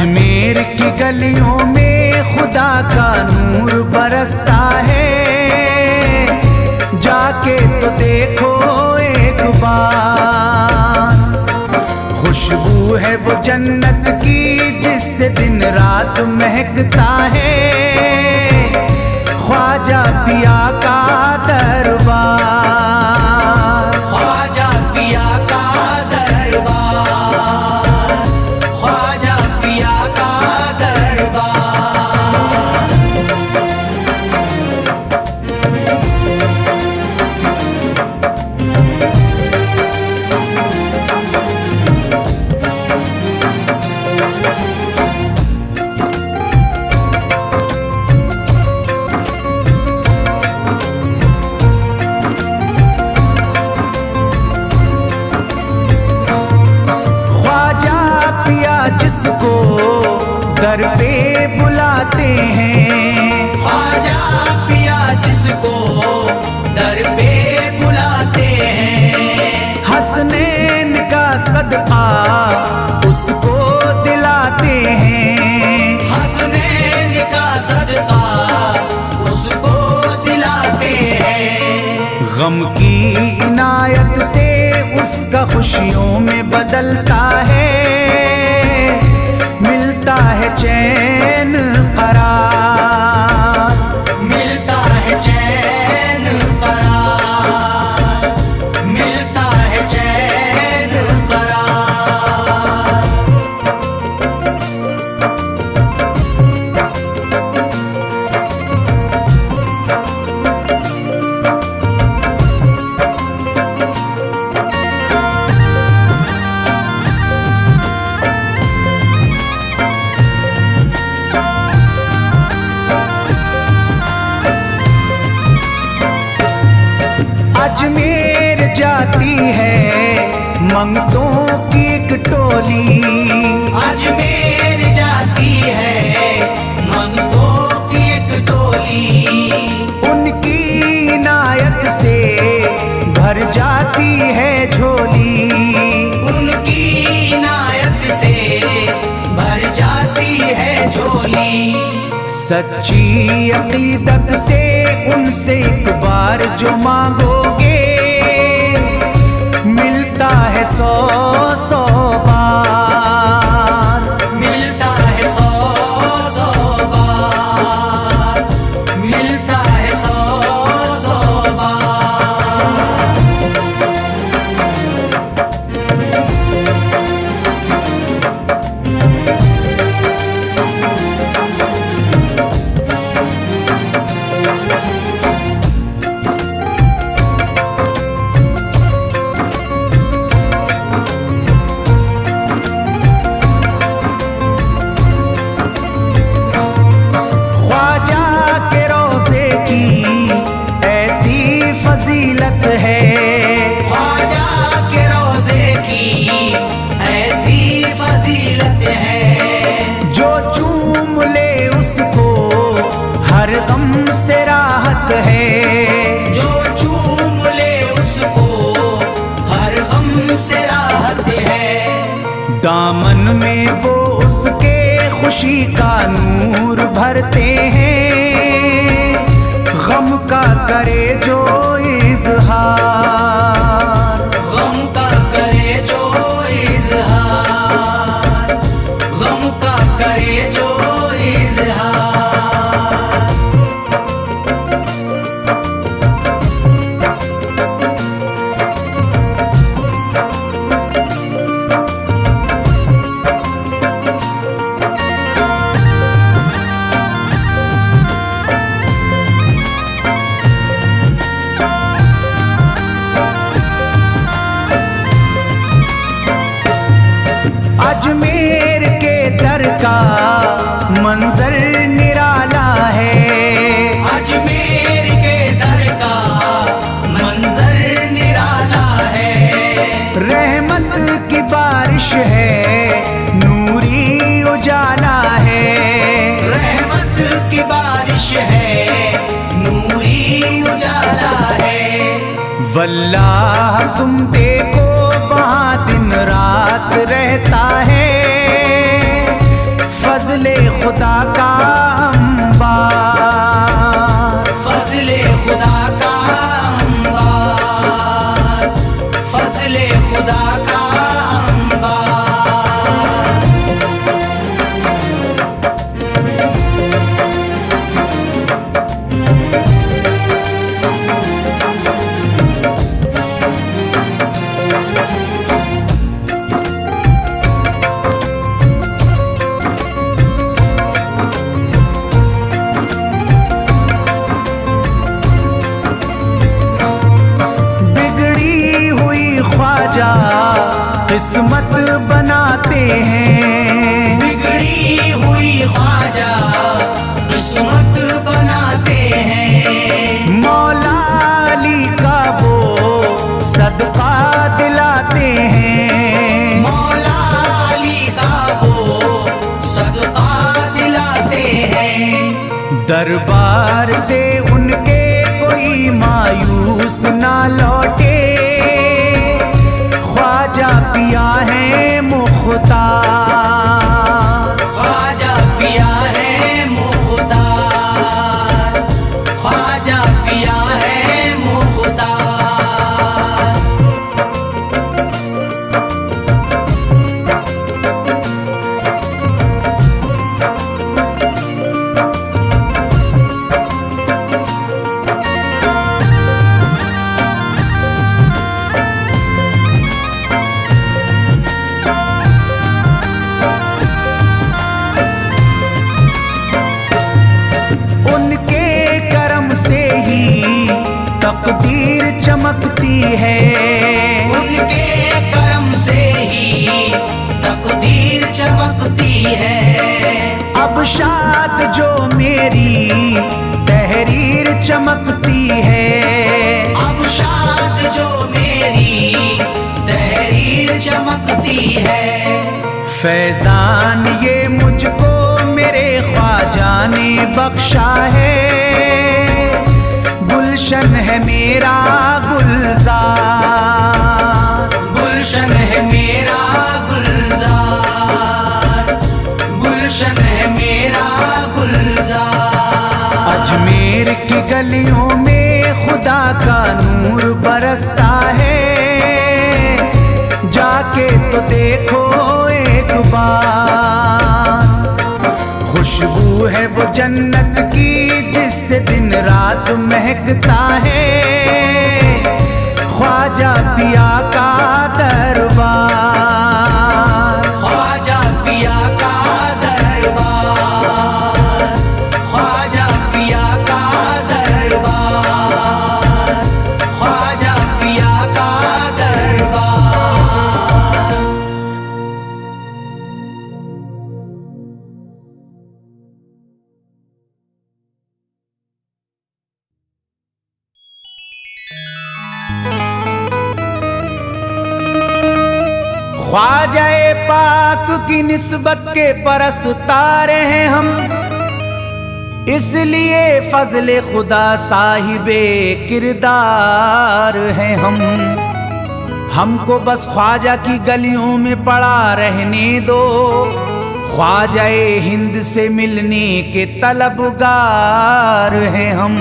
अजमेर की गलियों में खुदा का नूर बरसता है, जाके तो देखो एक बार। खुशबू है वो जन्नत की जिससे दिन रात महकता है, ख्वाजा पिया का दरबार, ख्वाजा पिया का दरबार, ख्वाजा पिया का दरबार। जिसको दर पे बुलाते हैं, ख्वाजा पिया जिसको दर पे बुलाते हैं, हसनैन का सदका उसको दिलाते हैं, हसनैन का सदका उसको दिलाते हैं। गम की इनायत से उसका खुशियों में बदलता है, मिलता है चैन करार, मिलता है चैन करार, मिलता है चैन करार। अजमेर जाती है मंगतों की एक टोली, अजमेर जाती है मंगतों की एक टोली, उनकी इनायत से भर जाती है झोली, उनकी इनायत से भर जाती है झोली। सच्ची अकीदत से उनसे एक बार जो मांगोगे, मिलता है 100 बार, मिलता है 100 बार, मिलता है 100 बार। फजीलत है ख्वाजा के रोज़े की ऐसी फजीलत है, जो चूम ले उसको हर गम से राहत है, जो चूम ले उसको हर गम से राहत है। दामन में वो उसके खुशी का नूर भरते हैं, गम का करे जो इज़हार, गम का करे जो इज़हार, गम का करे जो इज़हार। अजमेर के दर का मंजर निराला है, अजमेर के दर का मंजर निराला है। रहमत की बारिश है, नूरी उजाला है, रहमत की बारिश है, नूरी उजाला है। वल्लाह तुम देखो वहाँ दिन रात रहता है, फजले खुदा का अंबार, फजले खुदा का अंबार, फजले खुदा का अंबार। किस्मत बनाते हैं, बिगड़ी हुई ख्वाजा किस्मत बनाते हैं। मौला अली का वो सदका दिलाते हैं, मौला अली का वो सदका दिलाते हैं। दरबार से उनके कोई मायूस ना लौटे, ख्वाजा पिया है मुख्तार, ख्वाजा पिया है मुख्तार, ख्वाजा पिया है मुख्तार। तकदीर चमकती है, उनके करम से ही तकदीर चमकती है। अब शाद जो मेरी तहरीर चमकती है, अब शाद जो मेरी तहरीर चमकती है। फैजान ये मुझको मेरे ख्वाजा ने बख्शा है, गुलशन है मेरा गुलजार, गुलशन है मेरा गुलजार, गुलशन है मेरा गुलजार। अजमेर की गलियों में खुदा का नूर बरसता है, जाके तो देखो एक बार। खुशबू है वो जन्नत की जिससे दिन रात महकता है, ख्वाजा पिया का दरबार, ख्वाजा पिया का दरबार, ख्वाजा पिया का दरबार, ख्वाजा पिया का दरबार। ख्वाजाए पाक की निस्बत के परस्तार हैं हम, इसलिए फजले खुदा साहिबे किरदार हैं हम। हमको बस ख्वाजा की गलियों में पड़ा रहने दो, ख्वाजाए हिंद से मिलने के तलबगार हैं हम।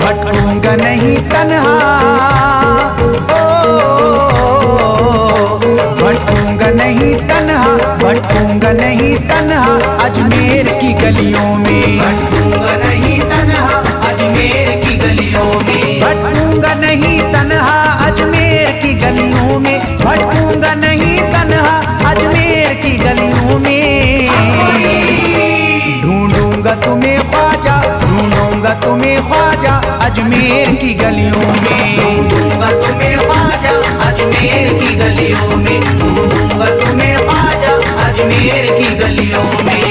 भटकूंगा नहीं तन्हा, भटकूंगा नहीं तन्हा, भटकूंगा नहीं तन्हा अजमेर की गलियों में, भटकूंगा नहीं तन्हा अजमेर की गलियों में, भटकूंगा नहीं तन्हा अजमेर की गलियों में, भटकूंगा नहीं तन्हा अजमेर की गलियों में। ढूंढूंगा तुम्हें ख्वाजा, ढूंढूंगा तुम्हें ख्वाजा अजमेर की गलियों में, ढूंढूंगा तुम्हें ख्वाजा अजमेर की गलियों में, ढूंढूंगा तुम्हें ख्वाजा अजमेर की गलियों में।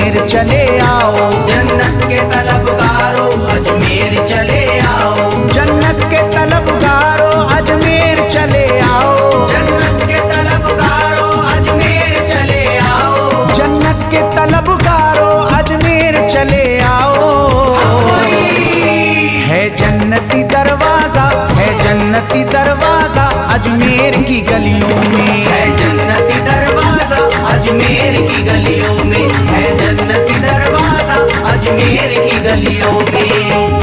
अजमेर चले आओ, जन्नत के तलबगारों अजमेर चले आओ, जन्नत के तलबगारों अजमेर चले आओ, जन्नत के तलबगारों अजमेर चले आओ, जन्नत के तलबगारों अजमेर चले आओ। है जन्नती दरवाजा, है जन्नती दरवाजा अजमेर की गलियों में, है जन्नती दरवाजा अजमेर की गलियों में, है जन्नती दरवाजा अजमेर की गलियों में।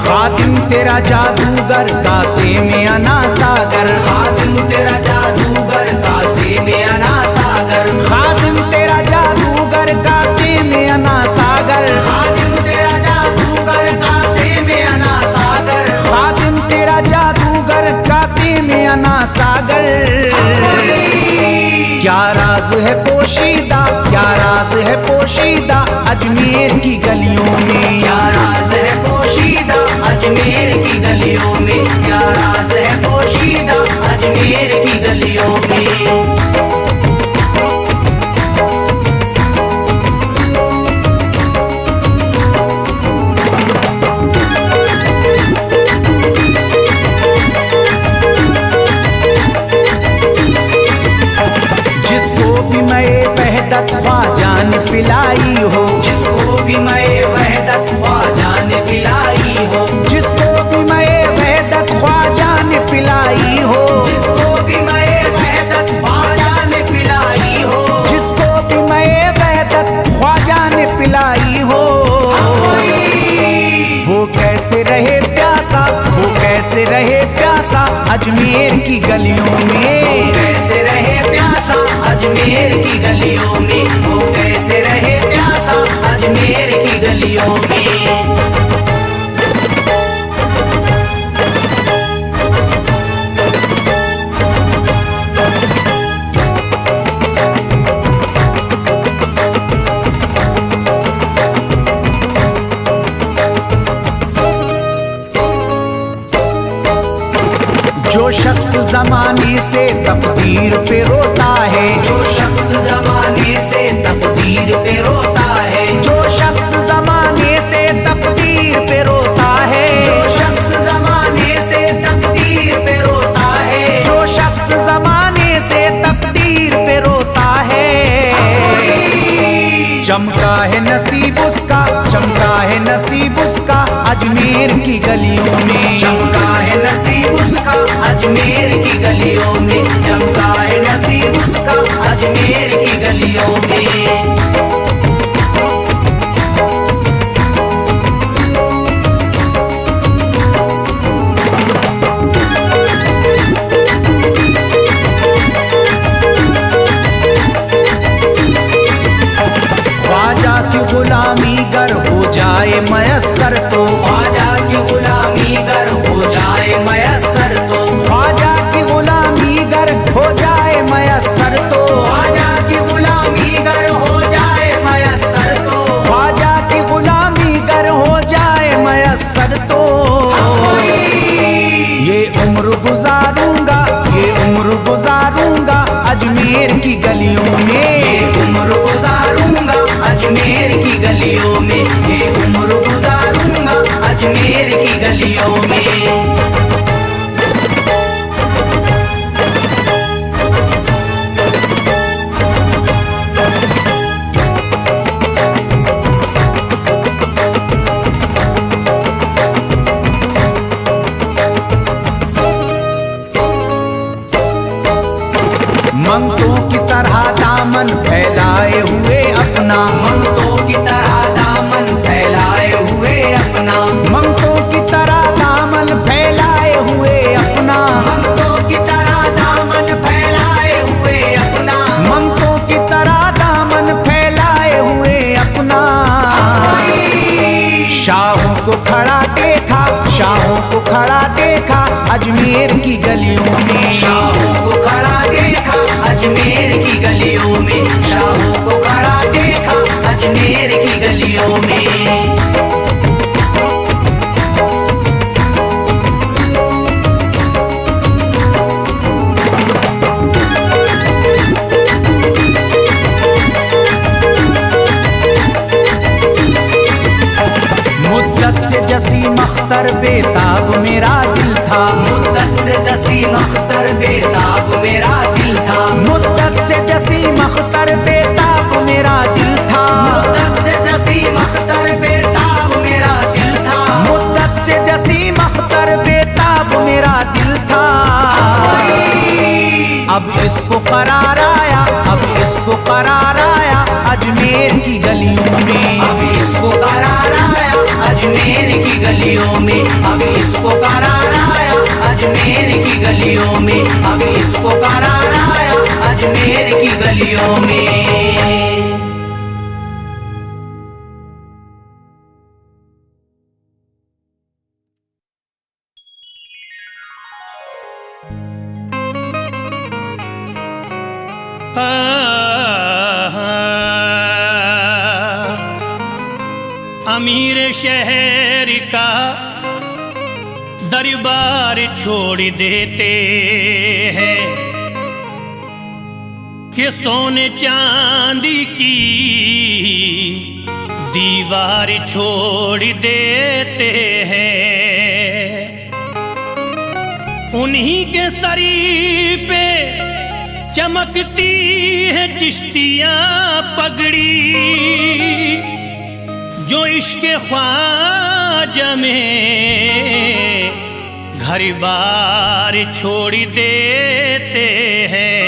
खादिम तेरा जादूगर कासे में अना सागर, खादिम तेरा जादूगर कासे में अना सागर, खादिम तेरा जादूगर कासे में अना सागर, खादिम तेरा जादूगर कासे में अना सागर, खादिम तेरा जादूगर कासे में अना सागर। क्या राज है पोशीदा, क्या राज है पोशीदा अजमेर की गलियों में, क्या राज है पोशीदा अजमेर की गलियों में, क्या राज है पोशीदा अजमेर की गलियों में। जिसको भी मैं वहदत ख्वाजा ने पिलाई हो, जिसको भी मैं वहदत ख्वाजा ने पिलाई हो, जिसको भी मैं वहदत ख्वाजा ने पिलाई हो, जिसको भी मैं वहदत ख्वाजा ने पिलाई हो, जिसको भी मैं वहदत ख्वाजा ने पिलाई हो। वो कैसे रहे प्यासा, वो कैसे रहे प्यासा अजमेर की गलियों में, कैसे रहे प्यासा अजमेर की गलियों में, वो कैसे रहे प्यासा अजमेर की गलियों में। जो शख्स जमाने से तकदीर पे रोता है, जो शख्स जमाने से तकदीर पे रोता है, जो शख्स जमाने से तकदीर पे रोता है, जो शख्स जमाने से तकदीर पे रोता है, जो शख्स जमाने से तकदीर पे रोता है। चमका है नसीब उसका, चमका है नसीब उसका अजमेर की गलियों में, चमका है नसीब उसका अजमेर की गलियों में, चमका है नसीब उसका अजमेर की गलियों में। ख्वाजा की गुलामी गर हो जाए मयस्सर तो, ख्वाजा की गुलामी गर हो जाए मयस्सर तो, ख्वाजा की गुलामी गर हो जाए मयस्सर तो, ख्वाजा की गुलामी गर हो जाए मयस्सर तो, ख्वाजा की गुलामी गर हो जाए मयस्सर तो। ये उम्र गुजारूंगा, ये उम्र गुजारूंगा अजमेर की गलियों में, उम्र गुजारूंगा अजमेर की गलियों में, ये उम्र गुजारूंगा अजमेर की गलियों में। मंगतों की तरह दामन फैलाए हुए अपना, मंगतों की तरह दामन फैलाए हुए अपना, मंगतों की तरह दामन फैलाए हुए अपना, मंगतों की तरह दामन फैलाए हुए अपना, मंगतों की तरह दामन फैलाए हुए अपना। शाहों को खड़ा देखा, शाहों को खड़ा देखा अजमेर की गलियों में, शाहों को खड़ा देखा अजमेर बेताब मेरा दिल था। मुद्दत से जसीम अख्तर बेताब मेरा दिल था। मुद्दत से जसीम अख्तर बेताब मेरा दिल था। मुद्दत से जसीम अख्तर बेताब मेरा दिल था। मुद्दत से जसीम अख्तर बेताब मेरा दिल था। अब इसको करार आया, अब इसको करार आया अजमेर की गलियों में। अब इसको करार आया अजमेर की गलियों में। अब इसको करार आया अजमेर की गलियों में। अब इसको करार आया अजमेर की गलियों में। अमीर शहर का दरबार छोड़ देते हैं कि सोने चांदी की दीवार छोड़ देते हैं। उन्हीं के सरी पे चमकती है चिश्तियां पगड़ी, जो इश्क ख्वाजा में घर बार छोड़ देते हैं।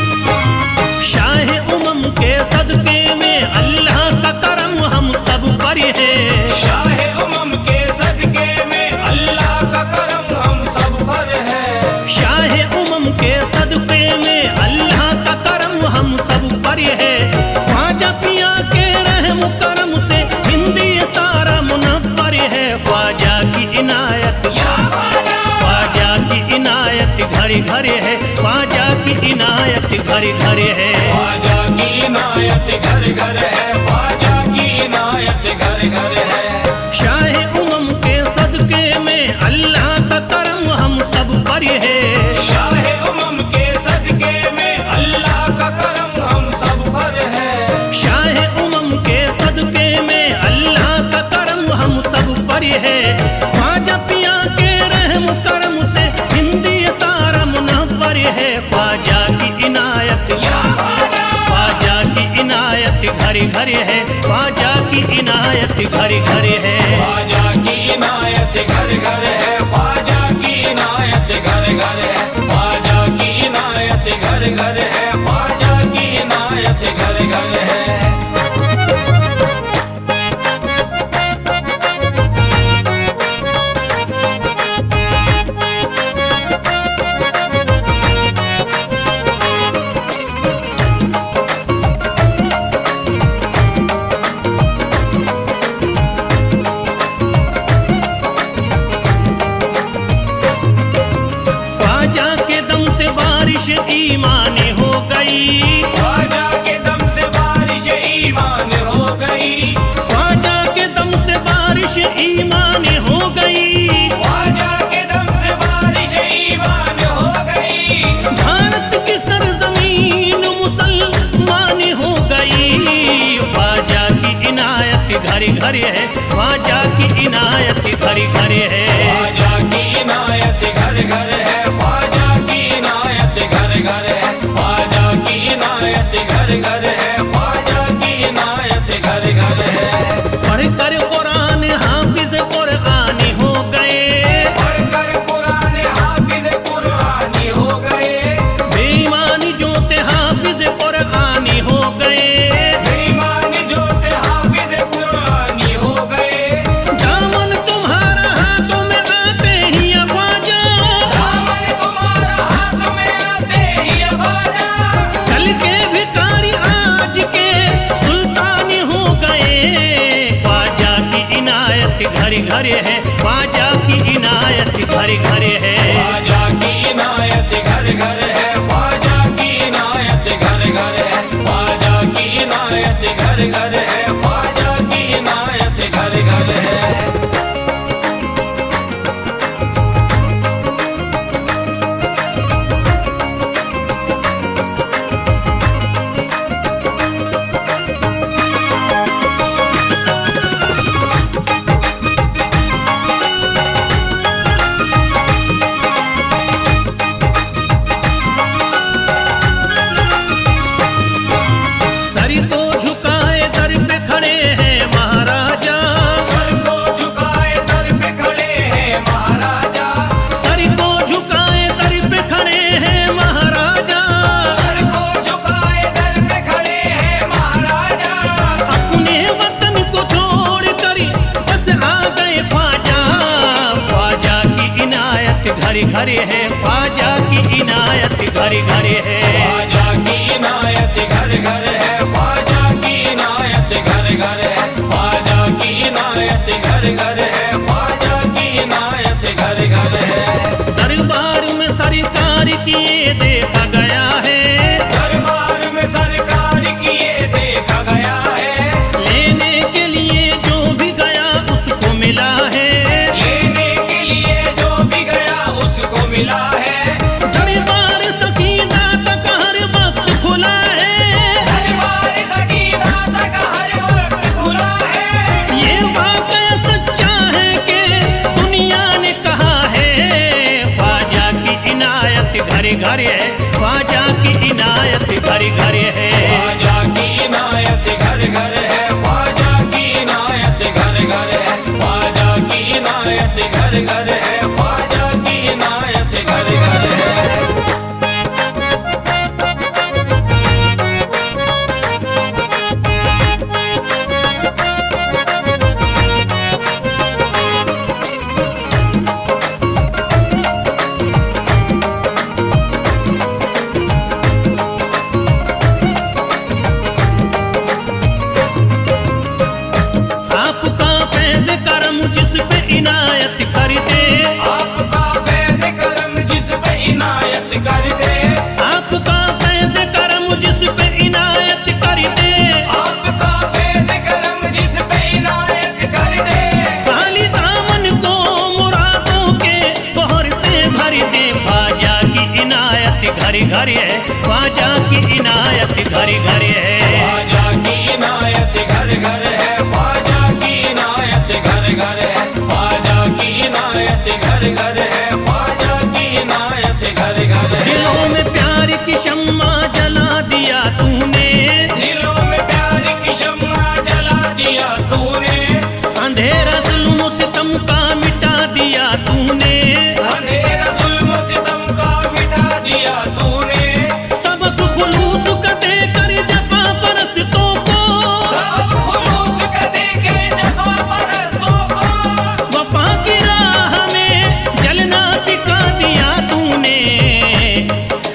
घर है ख्वाजा की इनायत, घर घर है ख्वाजा की इनायत, घर घर है ख्वाजा की इनायत, घर घर है। शाह उमम के सदके में अल्लाह का करम हम सब पर है। शाह उमम के सदके में अल्लाह का करम हम सब पर है। शाह उमम के सदके में अल्लाह का करम हम सब पर है। ख्वाजा पिया के रहम करम से हिंदी तारा मुनव्वर है। ख्वाजा की इनायत, ख्वाजा की इनायत घर घर है। ख्वाजा की इनायत घर घर है। ख्वाजा की इनायत घर घर है। ख्वाजा की इनायत घर घर है। ख्वाजा की इनायत घर घर है। ख्वाजा की इनायत घर घर है। ईमान हो गई, ख्वाजा के दम से बारिश ईमान हो गई। ख्वाजा के दम से बारिश ईमान हो गई। ख्वाजा के दम से बारिश ईमान हो गई। भारत की सरजमीन मुसलमान हो गई। ख्वाजा की इनायत घर घर है। ख्वाजा की इनायत घर घर है। ख्वाजा की इनायत घर घर है। ख्वाजा की इनायत घर घर है। ख्वाजा की इनायत घर घर है। ख्वाजा की इनायत घर घर है। पढ़कर कुरान हाफिज कुरानी हो गए। पढ़कर कुरान हाफिज कुरानी हो गए। बेईमानी जो थे हाफिज कुरानी हो गए। बेईमानी जो थे हाफिज कुरानी हो गए। दामन तुम्हारा हाथों में आते ही ख्वाजा, दामन तुम्हारा हाथ में आते ही ख्वाजा। कल के भिखारी आज के सुल्तान हो गए। ख्वाजा की इनायत घर घर है। ख्वाजा की इनायत घर घर है। ख्वाजा की इनायत घर घर है। घर है, ख्वाजा की इनायत घर घर है। ख्वाजा की इनायत घर घर है, ख्वाजा की इनायत घर घर है, ख्वाजा की इनायत घर घर है, ख्वाजा की इनायत घर घर है। दरबार में सरकार किए देखा गया है, दरबार में सरकार किए देखा गया है, लेने के लिए जो भी गया उसको मिला है, लेने के लिए जो भी गया उसको मिला है। दरबार सकीना तक हर वक्त खुला है, दरबार सकीना तक हर वक्त खुला है। ये वाकया सच्चा है कि दुनिया ने कहा है, ख्वाजा की इनायत घर घर है, ख्वाजा की इनायत घर घर है। ख्वाजा की इनायत घर घर है, ख्वाजा की इनायत घर घर है, ख्वाजा की इनायत घर घर है, ख्वाजा की इनायत घर घर है। आपका फैज़ करम जिस पे इनायत कर दे, आपका फैज़ करम जिस पे इनायत कर दे, आपका फैज़ करम जिस पे इनायत कर दे, आपका फैज़ करम जिस पे इनायत कर दे। खाली दामन को मुरादों के बहर से भर दे, ख्वाजा की इनायत घर घर है, ख्वाजा की इनायत घर घर है। ख्वाजा की इनायत घर घर है, ख्वाजा की इनायत घर घर है, ख्वाजा की इनायत घर घर है, ख्वाजा की इनायत घर घर है। दिलों में प्यार की शम्मा जला दिया तूने, दिलों में प्यार की शम्मा जला दिया तूने, अंधेरा जुल्म सितम का मिटा दिया तूने, अंधेरा जुल्म सितम का मिटा दिया तूने। सबक खुलूस का देकर जफा परस्तों को, सब खुलूस का देके जफ़ा परस्तों को, वफा की राह में जलना सिखा दिया तूने।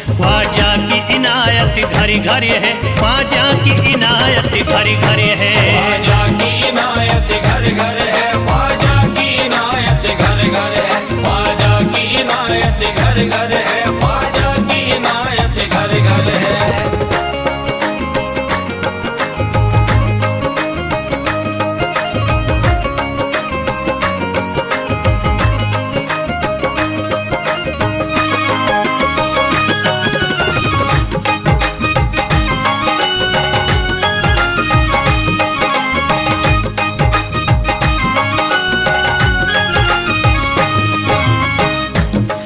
ख्वाजा की इनायत घर घर है, ख्वाजा की इनायत घर घर है। ख्वाजा की इनायत घर घर है, ख्वाजा की इनायत घर घर है, ख्वाजा की इनायत घर घर है, ख्वाजा की इनायत घर घर है।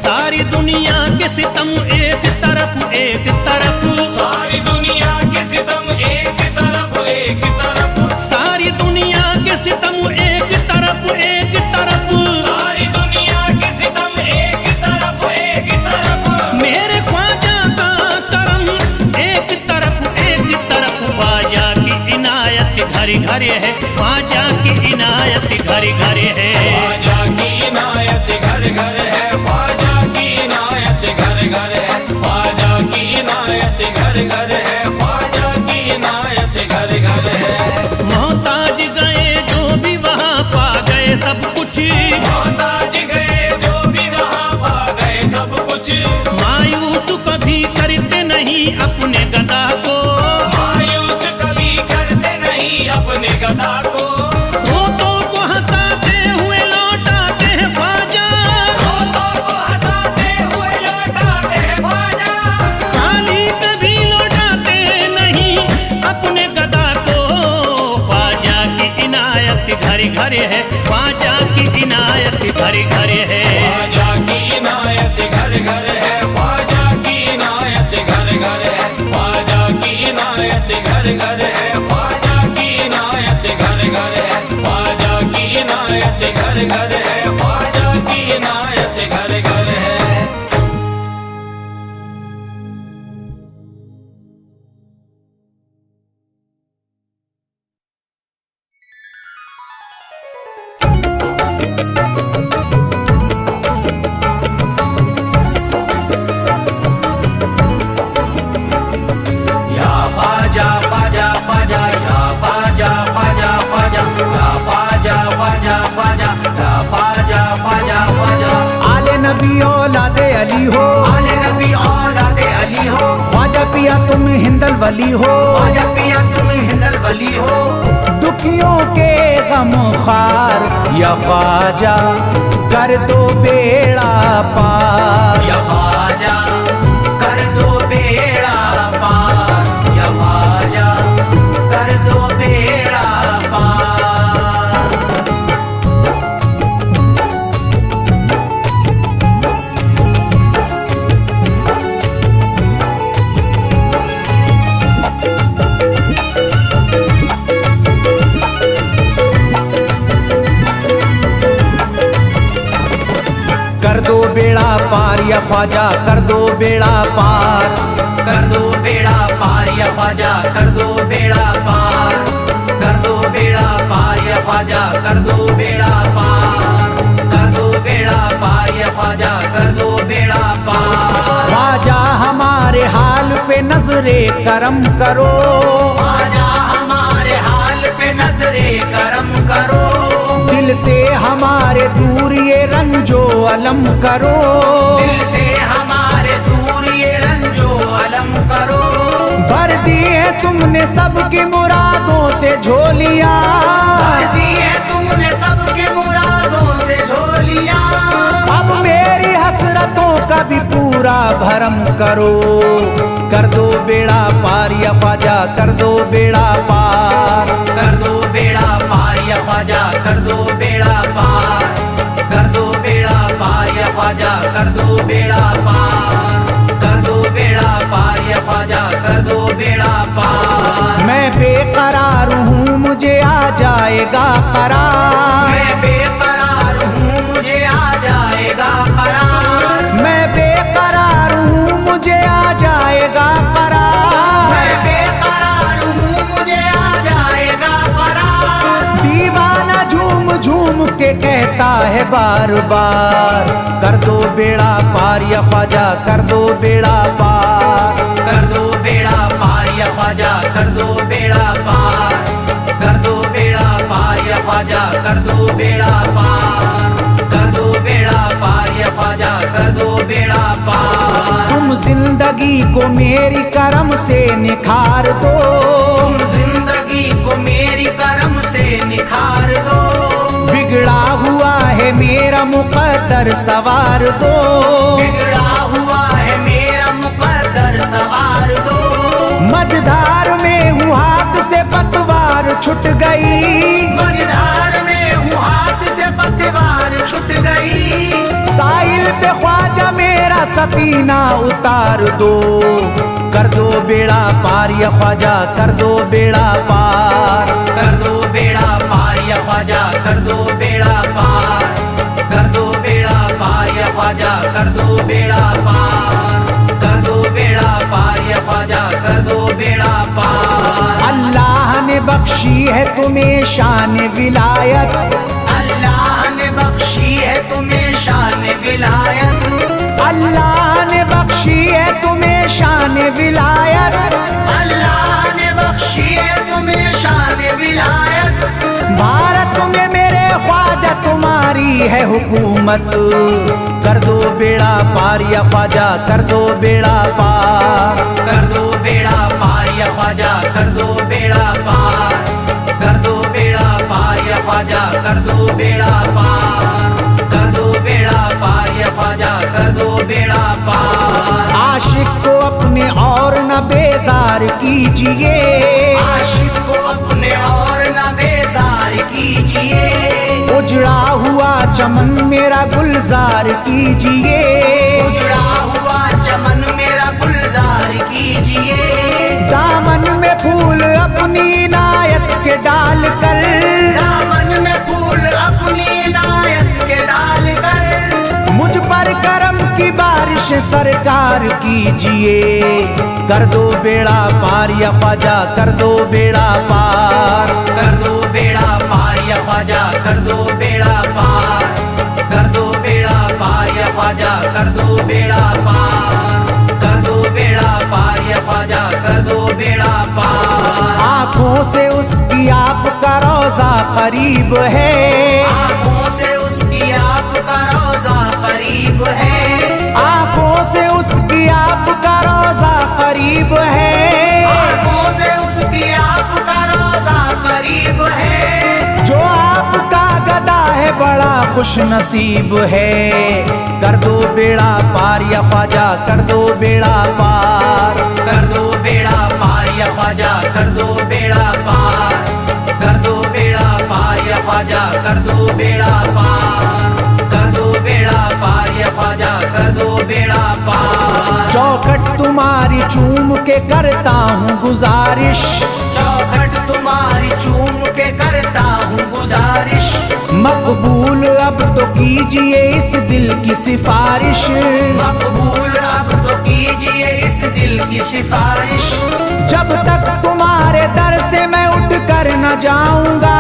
सारी दुनिया के सितम एक तरफ एक तरफ, सारी दुनिया के सितम एक तरफ एक तरफ, सारी दुनिया के सितम एक तरफ एक तरफ, सारी दुनिया के सितम एक तरफ एक तरफ। मेरे ख्वाजा का करम एक तरफ, ख्वाजा की इनायत घर घर है, ख्वाजा की इनायत घर घर है। ख्वाजा की इनायत घर घर है, ख्वाजा की इनायत घर घर है, ख्वाजा की इनायत घर घर है, ख्वाजा की इनायत घर घर है। मोहताज गए जो भी वहाँ पा गए सब कुछ, मोहताज गए जो भी वहाँ पा गए सब कुछ, मायूस कभी करते नहीं अपने गदा को, मायूस कभी करते नहीं अपने गदा को, रोतों को हंसाते हुए लौटाते हैं ख्वाजा, रोतों को हंसाते हुए लौटाते हैं ख्वाजा, खाली कभी लौटाते नहीं अपने गदा को। ख्वाजा की इनायत घर घर है, ख्वाजा की इनायत घर घर है। ख्वाजा की इनायत घर घर है, ख्वाजा की इनायत घर घर है, ख्वाजा की इनायत घर घर है, ख्वाजा की इनायत घर घर है, ख्वाजा की इनायत घर घर है, ख्वाजा की इनायत घर घर है। नबी औलादे अली हो, आले नबी औलादे अली हो, ख्वाजा पिया तुम हिंदल वली हो, ख्वाजा पिया तुम हिंदल वली हो। दुखियों के गम खार या ख्वाजा कर दो बेड़ा पार, या ख्वाजा कर दो बेड़ा पार, या ख्वाजा कर दो बेड़ा पार। कर दो बेड़ा पार या ख्वाजा कर दो बेड़ा पार, कर दो बेड़ा पार या ख्वाजा कर दो बेड़ा पार, कर दो बेड़ा पार या ख्वाजा कर दो बेड़ा पार, कर दो बेड़ा पार या ख्वाजा कर दो बेड़ा पार। ख्वाजा हमारे हाल पे नजरे करम करो, ख्वाजा हमारे हाल पे नजरे करम करो, दिल से हमारे दूर ये रंजो अलम करो, दिल से हमारे दूर ये रंजो अलम करो। भर दी है तुमने सबकी मुरादों से झोलियां, भर दी है तुमने सबके मुरादों से झोलियां, अब मेरी हसरतों का भी पूरा भरम करो। कर दो बेड़ा पार या ख्वाजा कर दो बेड़ा पार, कर दो बेड़ा पार या ख्वाजा कर दो बेड़ा पार, कर दो बेड़ा पार या ख्वाजा कर दो बेड़ा पार, कर दो बेड़ा पार या ख्वाजा कर दो बेड़ा पार। मैं बेकरार हूँ मुझे आ जाएगा करार, मैं बेकरार हूँ मुझे आ जाएगा करार, मैं बेकरार हूँ मुझे आ जाएगा करार, मैं बेकरार हूँ मुझे आ जाएगा करार। दीवाना झूम झूम के कहता है बार बार, कर दो बेड़ा पार या ख्वाजा कर दो बेड़ा पार, कर दो बेड़ा पार या ख्वाजा कर दो बेड़ा पार, कर दो बेड़ा पार या ख्वाजा कर दो बेड़ा पार, कर दो बेड़ा पार या ख्वाजा कर दो बेड़ा पार। तुम जिंदगी को मेरी करम से निखार दो, तुम जिंदगी को मेरी करम से निखार दो, बिगड़ा हुआ है मेरा मुकद्दर सवार दो, बिगड़ा हुआ है मेरा मुकद्दर सवार दो। मझधार में हूँ हाथ से पतवार छूट गई, मझधार में हूँ हाथ से पतवार छूट गई, साहिल पे ख्वाजा मेरा सफीना उतार दो। कर दो बेड़ा पार या ख्वाजा कर दो बेड़ा पार, कर दो बेड़ा पार या ख्वाजा कर दो बेड़ा पार, कर दो बेड़ा पार या ख्वाजा कर दो बेड़ा पार, कर दो बेड़ा पार या ख्वाजा कर दो बेड़ा पार। अल्लाह ने बख्शी है तुम्हें शान विलायत, अल्लाह ने बख्शी है तुम्हें शान विलायत, अल्लाह ने बख्शी है तुम्हें शान विलायत, अल्लाह ने बख्शी है तुम्हें शान विलायत। भारत में मेरे ख्वाजा तुम्हारी है हुकूमत, कर दो बेड़ा पार या ख्वाजा कर दो बेड़ा पार, कर दो बेड़ा पार या ख्वाजा कर दो बेड़ा पार, कर दो बेड़ा पार या ख्वाजा कर दो बेड़ा पार, कर दो बेड़ा पार या ख्वाजा कर दो बेड़ा पार। आशिक को अपने और न बेजार कीजिए, आशिक को अपने और न बेजार कीजिए, उजड़ा हुआ चमन मेरा गुलजार कीजिए, उजड़ा हुआ चमन मेरा गुलजार कीजिए, दामन में फूल अपनी इनायत के डाल कर, दामन में फूल अपनी इनायत के डाल कर, मुझ पर करम की बारिश सरकार कीजिए। कर दो बेड़ा पार या ख्वाजा कर दो बेड़ा पार, कर दो बेड़ा पार या ख्वाजा कर दो बेड़ा पार, कर दो बेड़ा पार या ख्वाजा कर दो बेड़ा पार, कर दो बेड़ा पार या ख्वाजा कर दो बेड़ा पार। आँखों से उसकी आपका रोजा करीब है, आँखों से उसकी आपका रोजा करीब है, बड़ा खुश नसीब है। कर दो बेड़ा पार या ख्वाजा, कर दो बेड़ा पार, कर दो बेड़ा पार या ख्वाजा, कर दो बेड़ा पार, कर दो बेड़ा पार या ख्वाजा, कर दो बेड़ा पार, कर दो बेड़ा पार या ख्वाजा, कर दो बेड़ा पार। चौखट तुम्हारी चूम के करता हूँ गुजारिश, चौखट तुम्हारी चूम के करता हूँ गुजारिश, मकबूल अब तो कीजिए इस दिल की सिफारिश, मकबूल अब तो कीजिए इस दिल की सिफारिश। जब तक तुम्हारे दर से मैं उठ कर न जाऊंगा,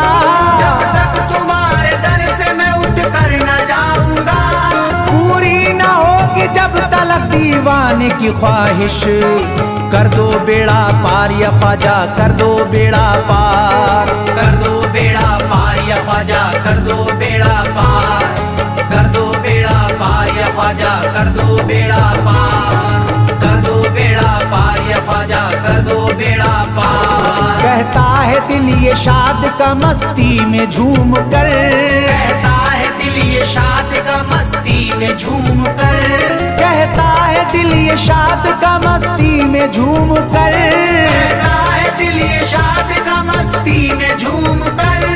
जब तक तुम्हारे दर से मैं उठ कर न जाऊंगा, पूरी न होगी जब तलक दीवाने की ख्वाहिश। कर दो बेड़ा पार या ख्वाजा, कर दो बेड़ा पार, कर दो बेड़ा पार या ख्वाजा, कर दो बेड़ा पार, कर दो बेड़ा पार या ख्वाजा, कर दो बेड़ा पार, कर दो बेड़ा पार या ख्वाजा, कर दो बेड़ा पार। कहता है दिल ये शाद का मस्ती में झूम कर, कहता है दिल ये शाद का मस्ती में झूम कर, कहता है दिल ये शाद का मस्ती में झूम कर, कहता है दिल ये शाद का मस्ती में झूम कर।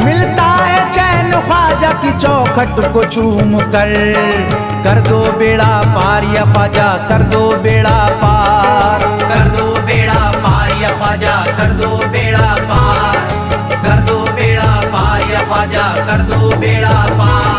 मिलता है चैन ख्वाजा की चौखट को चूम कर दो बेड़ा पार या ख्वाजा, कर दो बेड़ा पार, कर दो बेड़ा पार या ख्वाजा, कर दो बेड़ा पार, कर दो बेड़ा पार या ख्वाजा, कर दो बेड़ा पार।